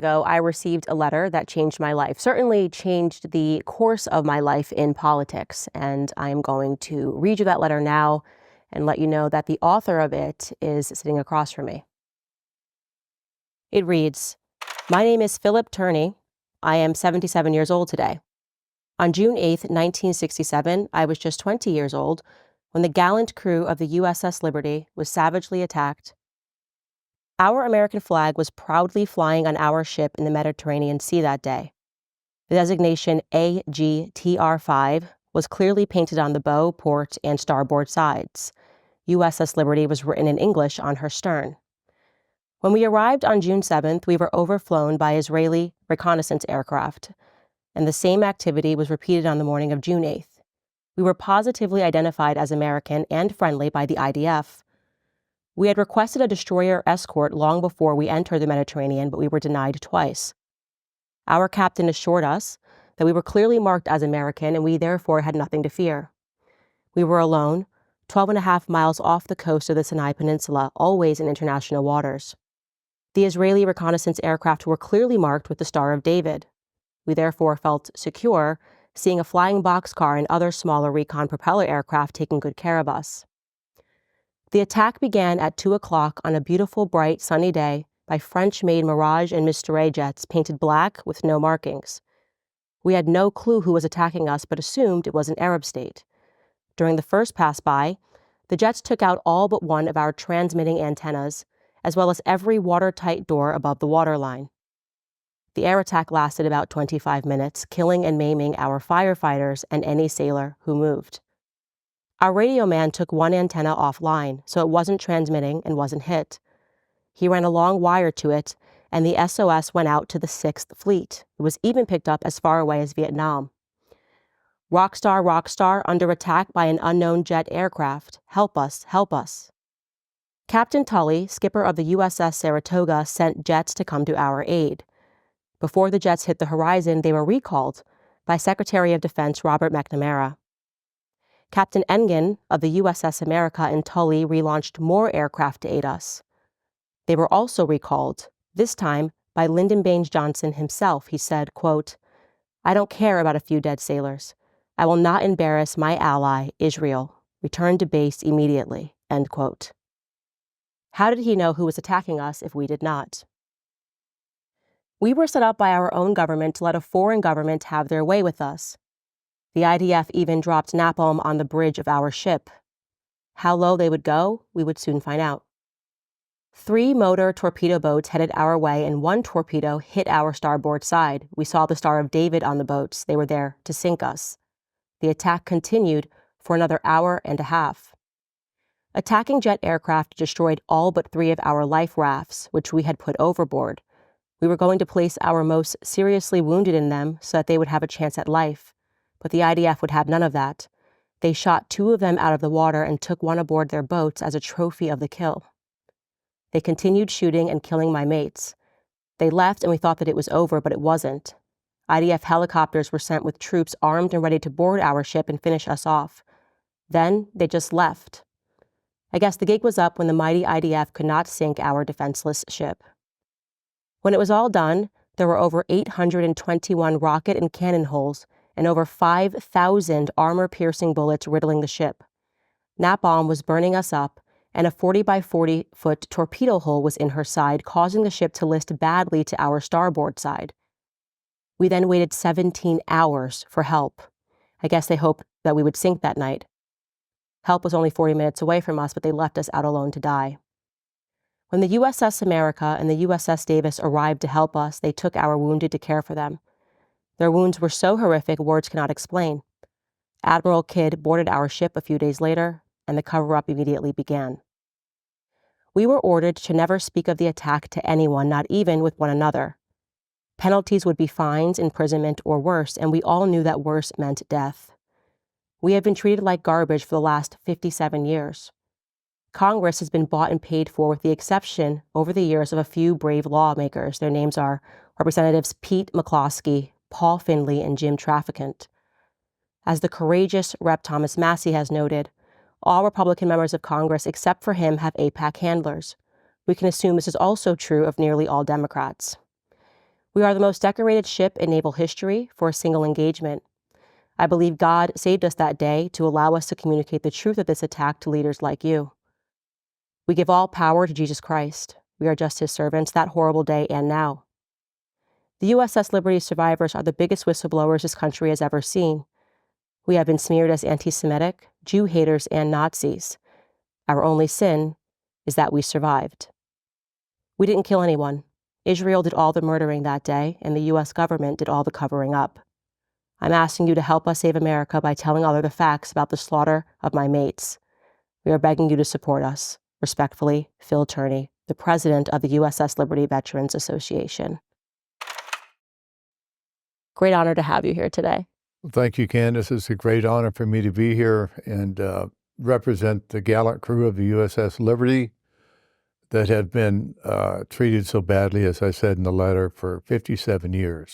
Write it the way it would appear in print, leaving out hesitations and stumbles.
ago, I received a letter that changed my life, certainly changed the course of my life in politics. And I am going to read you that letter now and let you know that the author of it is sitting across from me. It reads, "My name is Philip Turney. I am 77 years old today. On June 8, 1967, I was just 20 years old when the gallant crew of the USS Liberty was savagely attacked. Our American flag was proudly flying on our ship in the Mediterranean Sea that day. The designation AGTR-5 was clearly painted on the bow, port, and starboard sides. USS Liberty was written in English on her stern. When we arrived on June 7th, we were overflown by Israeli reconnaissance aircraft, and the same activity was repeated on the morning of June 8th. We were positively identified as American and friendly by the IDF. We had requested a destroyer escort long before we entered the Mediterranean, but we were denied twice. Our captain assured us that we were clearly marked as American and we therefore had nothing to fear. We were alone, 12.5 miles off the coast of the Sinai Peninsula, always in international waters. The Israeli reconnaissance aircraft were clearly marked with the Star of David. We therefore felt secure, seeing a flying boxcar and other smaller recon propeller aircraft taking good care of us. The attack began at 2 o'clock on a beautiful, bright, sunny day by French-made Mirage and Mistral jets painted black with no markings. We had no clue who was attacking us, but assumed it was an Arab state. During the first pass-by, the jets took out all but one of our transmitting antennas, as well as every watertight door above the waterline. The air attack lasted about 25 minutes, killing and maiming our firefighters and any sailor who moved. Our radio man took one antenna offline, so it wasn't transmitting and wasn't hit. He ran a long wire to it, and the SOS went out to the 6th Fleet. It was even picked up as far away as Vietnam. Rockstar, Rockstar, under attack by an unknown jet aircraft. Help us, help us. Captain Tully, skipper of the USS Saratoga, sent jets to come to our aid. Before the jets hit the horizon, they were recalled by Secretary of Defense Robert McNamara. Captain Engen of the USS America and Tully relaunched more aircraft to aid us. They were also recalled, this time by Lyndon Baines Johnson himself. He said, quote, "I don't care about a few dead sailors. I will not embarrass my ally, Israel. Return to base immediately," end quote. How did he know who was attacking us if we did not? We were set up by our own government to let a foreign government have their way with us. The IDF even dropped napalm on the bridge of our ship. How low they would go, we would soon find out. 3 motor torpedo boats headed our way and 1 torpedo hit our starboard side. We saw the Star of David on the boats. They were there to sink us. The attack continued for another hour and a half. Attacking jet aircraft destroyed all but 3 of our life rafts, which we had put overboard. We were going to place our most seriously wounded in them so that they would have a chance at life. But the IDF would have none of that. They shot 2 of them out of the water and took 1 aboard their boats as a trophy of the kill. They continued shooting and killing my mates. They left and we thought that it was over, but it wasn't. IDF helicopters were sent with troops armed and ready to board our ship and finish us off. Then they just left. I guess the gig was up when the mighty IDF could not sink our defenseless ship. When it was all done, there were over 821 rocket and cannon holes and over 5,000 armor-piercing bullets riddling the ship. Napalm was burning us up, and a 40 by 40-foot torpedo hole was in her side, causing the ship to list badly to our starboard side. We then waited 17 hours for help. I guess they hoped that we would sink that night. Help was only 40 minutes away from us, but they left us out alone to die. When the USS America and the USS Davis arrived to help us, they took our wounded to care for them. Their wounds were so horrific, words cannot explain. Admiral Kidd boarded our ship a few days later, and the cover-up immediately began. We were ordered to never speak of the attack to anyone, not even with one another. Penalties would be fines, imprisonment, or worse, and we all knew that worse meant death. We have been treated like garbage for the last 57 years. Congress has been bought and paid for with the exception, over the years, of a few brave lawmakers. Their names are Representatives Pete McCloskey, Paul Findley, and Jim Traficant. As the courageous Rep. Thomas Massey has noted, all Republican members of Congress except for him have AIPAC handlers. We can assume this is also true of nearly all Democrats. We are the most decorated ship in naval history for a single engagement. I believe God saved us that day to allow us to communicate the truth of this attack to leaders like you. We give all power to Jesus Christ. We are just his servants that horrible day and now. The USS Liberty survivors are the biggest whistleblowers this country has ever seen. We have been smeared as anti-Semitic, Jew haters, and Nazis. Our only sin is that we survived. We didn't kill anyone. Israel did all the murdering that day, and the U.S. government did all the covering up. I'm asking you to help us save America by telling others the facts about the slaughter of my mates. We are begging you to support us. Respectfully, Phil Turney, the president of the USS Liberty Veterans Association. Great honor to have you here today. Well, thank you, Candace. It's a great honor for me to be here and represent the gallant crew of the USS Liberty that have been treated so badly, as I said in the letter, for 57 years.